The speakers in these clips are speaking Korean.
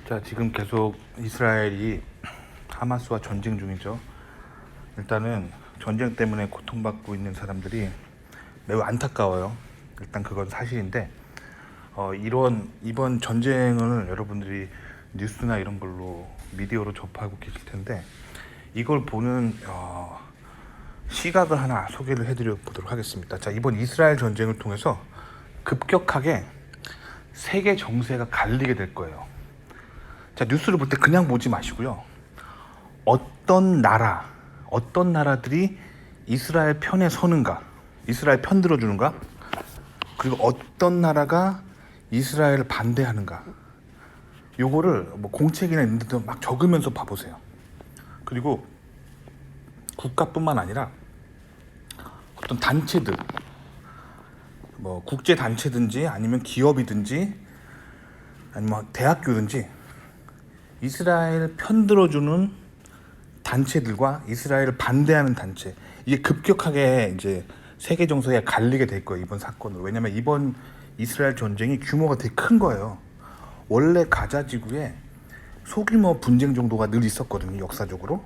자, 지금 계속 이스라엘이 하마스와 전쟁 중이죠. 일단은 전쟁 때문에 고통받고 있는 사람들이 매우 안타까워요. 일단 그건 사실인데, 이번 전쟁을 여러분들이 뉴스나 이런 걸로 미디어로 접하고 계실 텐데, 이걸 보는 시각을 하나 소개를 해드려 보도록 하겠습니다. 자, 이번 이스라엘 전쟁을 통해서 급격하게 세계 정세가 갈리게 될 거예요. 자, 뉴스를 볼 때 그냥 보지 마시고요. 어떤 나라들이 이스라엘 편에 서는가, 이스라엘 편 들어주는가, 그리고 어떤 나라가 이스라엘을 반대하는가, 요거를 뭐 공책이나 이런 데도 막 적으면서 봐보세요. 그리고 국가뿐만 아니라 어떤 단체들, 뭐 국제 단체든지 아니면 기업이든지 아니면 대학교든지 이스라엘 편 들어주는 단체들과 이스라엘을 반대하는 단체, 이게 급격하게 이제 세계 정서에 갈리게 될 거예요, 이번 사건으로. 왜냐면 이번 이스라엘 전쟁이 규모가 되게 큰 거예요. 원래 가자 지구에 소규모 분쟁 정도가 늘 있었거든요, 역사적으로.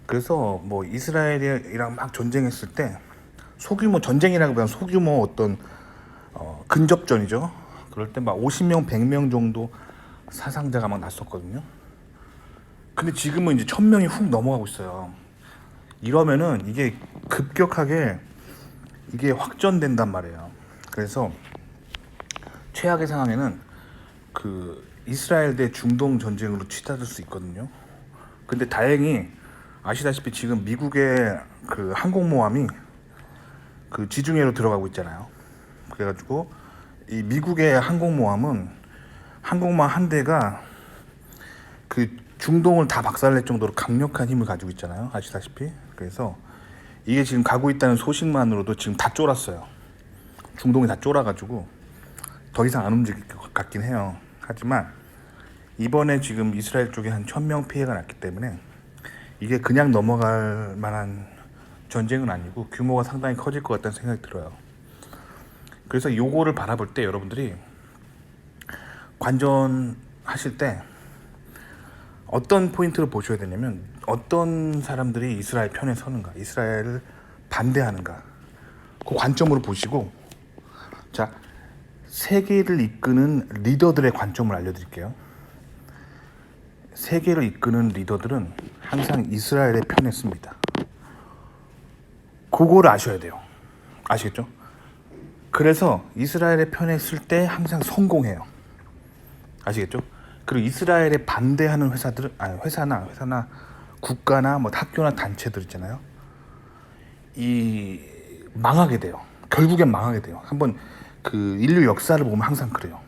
그래서 뭐 이스라엘이랑 막 전쟁했을 때 소규모 전쟁이라기보다는 소규모 어떤 근접전이죠. 그럴 때 막 50명, 100명 정도 사상자가 막 났었거든요. 근데 지금은 이제 1000명이 훅 넘어가고 있어요. 이러면은 이게 급격하게 이게 확전된단 말이에요. 그래서 최악의 상황에는 그 이스라엘 대 중동 전쟁으로 치닫을 수 있거든요. 근데 다행히 아시다시피 지금 미국의 그 항공모함이 그 지중해로 들어가고 있잖아요. 그래가지고 이 미국의 항공모함은 항공모함 한 대가 그 중동을 다 박살낼 정도로 강력한 힘을 가지고 있잖아요, 아시다시피. 그래서 이게 지금 가고 있다는 소식만으로도 지금 다 쫄았어요. 중동이 다 쫄아가지고 더 이상 안 움직일 것 같긴 해요. 하지만 이번에 지금 이스라엘 쪽에 한 1000명 피해가 났기 때문에 이게 그냥 넘어갈 만한 전쟁은 아니고 규모가 상당히 커질 것 같다는 생각이 들어요. 그래서 요거를 바라볼 때 여러분들이 관전하실 때 어떤 포인트를 보셔야 되냐면, 어떤 사람들이 이스라엘 편에 서는가, 이스라엘을 반대하는가, 그 관점으로 보시고, 자, 세계를 이끄는 리더들의 관점을 알려드릴게요. 세계를 이끄는 리더들은 항상 이스라엘의 편에 씁니다. 그거를 아셔야 돼요. 아시겠죠? 그래서 이스라엘의 편에 쓸 때 항상 성공해요. 아시겠죠? 그리고 이스라엘에 반대하는 회사나 국가나 뭐 학교나 단체들 있잖아요. 이 망하게 돼요. 결국엔 망하게 돼요. 한번 그 인류 역사를 보면 항상 그래요.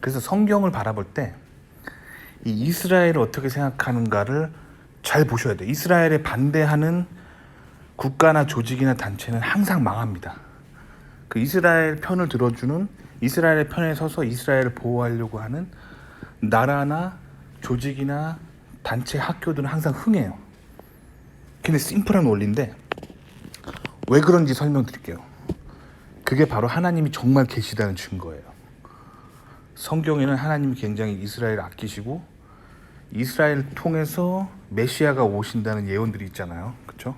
그래서 성경을 바라볼 때 이 이스라엘을 어떻게 생각하는가를 잘 보셔야 돼요. 이스라엘에 반대하는 국가나 조직이나 단체는 항상 망합니다. 그 이스라엘 편을 들어주는, 이스라엘의 편에 서서 이스라엘을 보호하려고 하는 나라나 조직이나 단체, 학교들은 항상 흥해요. 굉장히 심플한 원리인데 왜 그런지 설명드릴게요. 그게 바로 하나님이 정말 계시다는 증거예요. 성경에는 하나님이 굉장히 이스라엘을 아끼시고 이스라엘을 통해서 메시아가 오신다는 예언들이 있잖아요. 그렇죠?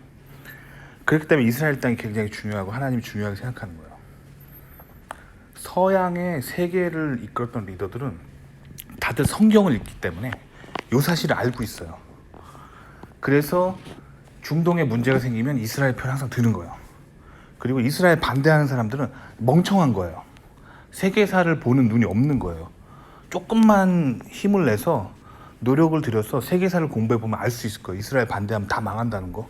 그렇기 때문에 이스라엘 땅이 굉장히 중요하고 하나님이 중요하게 생각하는 거예요. 서양의 세계를 이끌었던 리더들은 다들 성경을 읽기 때문에 이 사실을 알고 있어요. 그래서 중동에 문제가 생기면 이스라엘 편 항상 드는 거예요. 그리고 이스라엘 반대하는 사람들은 멍청한 거예요. 세계사를 보는 눈이 없는 거예요. 조금만 힘을 내서 노력을 들여서 세계사를 공부해보면 알 수 있을 거예요. 이스라엘 반대하면 다 망한다는 거.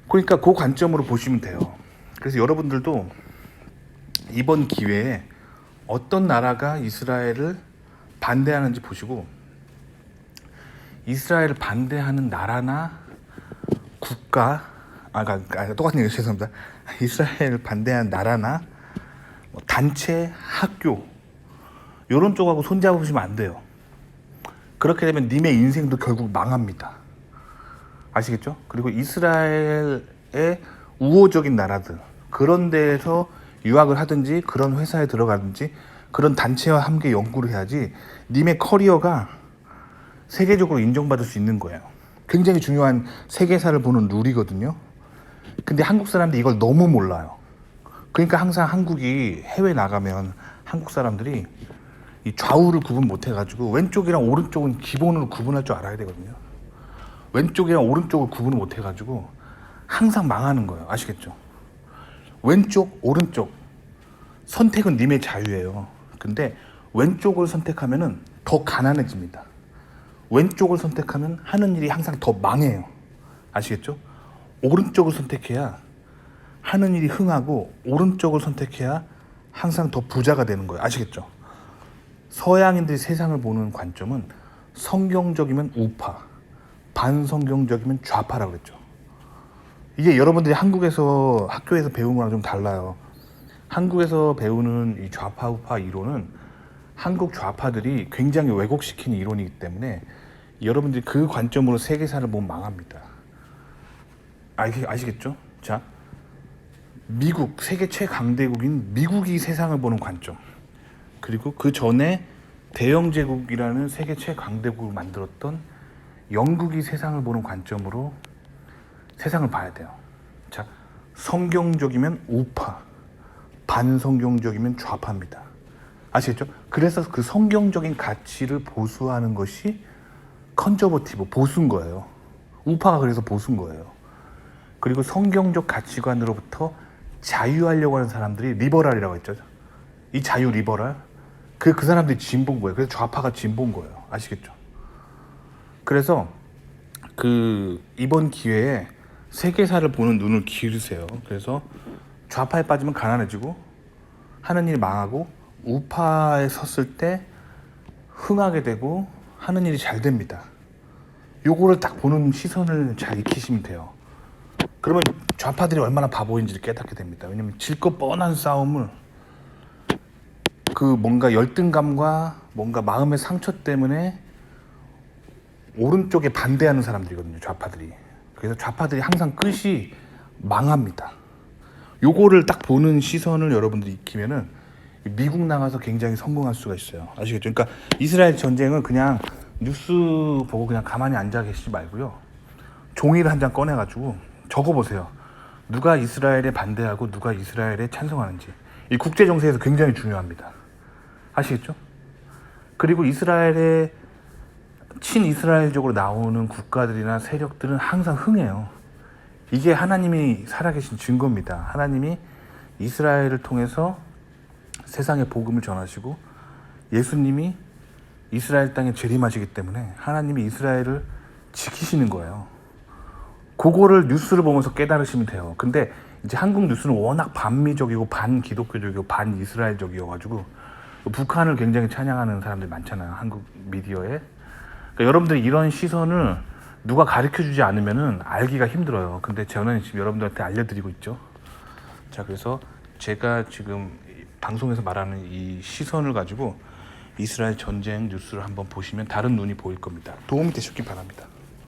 그러니까 그 관점으로 보시면 돼요. 그래서 여러분들도 이번 기회에 어떤 나라가 이스라엘을 반대하는지 보시고, 이스라엘을 반대하는 나라나 국가, 똑같은 얘기 죄송합니다. 이스라엘을 반대하는 나라나 뭐 단체, 학교, 이런 쪽하고 손잡으시면 안 돼요. 그렇게 되면 님의 인생도 결국 망합니다. 아시겠죠? 그리고 이스라엘의 우호적인 나라들, 그런 데에서 유학을 하든지 그런 회사에 들어가든지 그런 단체와 함께 연구를 해야지 님의 커리어가 세계적으로 인정받을 수 있는 거예요. 굉장히 중요한 세계사를 보는 룰이거든요. 근데 한국 사람들이 이걸 너무 몰라요. 그러니까 항상 한국이 해외 나가면 한국 사람들이 이 좌우를 구분 못 해가지고 왼쪽이랑 오른쪽은 기본으로 구분할 줄 알아야 되거든요. 왼쪽이랑 오른쪽을 구분을 못 해가지고 항상 망하는 거예요. 아시겠죠? 왼쪽, 오른쪽 선택은 님의 자유예요. 근데 왼쪽을 선택하면은 더 가난해집니다. 왼쪽을 선택하면 하는 일이 항상 더 망해요. 아시겠죠? 오른쪽을 선택해야 하는 일이 흥하고 오른쪽을 선택해야 항상 더 부자가 되는 거예요. 아시겠죠? 서양인들이 세상을 보는 관점은 성경적이면 우파, 반성경적이면 좌파라고 그랬죠. 이게 여러분들이 한국에서 학교에서 배운 거랑 좀 달라요. 한국에서 배우는 이 좌파 우파 이론은 한국 좌파들이 굉장히 왜곡시키는 이론이기 때문에 여러분들이 그 관점으로 세계사를 보면 망합니다. 아시겠죠? 자, 미국, 세계 최강대국인 미국이 세상을 보는 관점, 그리고 그 전에 대영제국이라는 세계 최강대국을 만들었던 영국이 세상을 보는 관점으로 세상을 봐야 돼요. 자, 성경적이면 우파, 반성경적이면 좌파입니다. 아시겠죠? 그래서 그 성경적인 가치를 보수하는 것이 컨저버티브, 보수인 거예요. 우파가 그래서 보수인 거예요. 그리고 성경적 가치관으로부터 자유하려고 하는 사람들이 리버럴이라고 했죠. 이 자유 리버럴, 그 사람들이 진보인 거예요. 그래서 좌파가 진보인 거예요. 아시겠죠? 그래서 이번 기회에 세계사를 보는 눈을 기울이세요. 그래서 좌파에 빠지면 가난해지고 하는 일이 망하고 우파에 섰을 때 흥하게 되고 하는 일이 잘 됩니다. 요거를 딱 보는 시선을 잘 익히시면 돼요. 그러면 좌파들이 얼마나 바보인지를 깨닫게 됩니다. 왜냐면 질 것 뻔한 싸움을 뭔가 열등감과 뭔가 마음의 상처 때문에 오른쪽에 반대하는 사람들이거든요. 좌파들이. 그래서 좌파들이 항상 끝이 망합니다. 요거를 딱 보는 시선을 여러분들이 익히면은 미국 나가서 굉장히 성공할 수가 있어요. 아시겠죠? 그러니까 이스라엘 전쟁은 그냥 뉴스 보고 그냥 가만히 앉아 계시지 말고요. 종이를 한 장 꺼내가지고 적어보세요. 누가 이스라엘에 반대하고 누가 이스라엘에 찬성하는지. 이 국제 정세에서 굉장히 중요합니다. 아시겠죠? 그리고 이스라엘의 친이스라엘적으로 나오는 국가들이나 세력들은 항상 흥해요. 이게 하나님이 살아계신 증거입니다. 하나님이 이스라엘을 통해서 세상에 복음을 전하시고 예수님이 이스라엘 땅에 재림하시기 때문에 하나님이 이스라엘을 지키시는 거예요. 그거를 뉴스를 보면서 깨달으시면 돼요. 근데 이제 한국 뉴스는 워낙 반미적이고 반기독교적이고 반이스라엘적이어가지고 북한을 굉장히 찬양하는 사람들이 많잖아요. 한국 미디어에. 그러니까 여러분들이 이런 시선을 누가 가르쳐주지 않으면은 알기가 힘들어요. 근데 저는 지금 여러분들한테 알려드리고 있죠. 자, 그래서 제가 지금 방송에서 말하는 이 시선을 가지고 이스라엘 전쟁 뉴스를 한번 보시면 다른 눈이 보일 겁니다. 도움이 되셨길 바랍니다.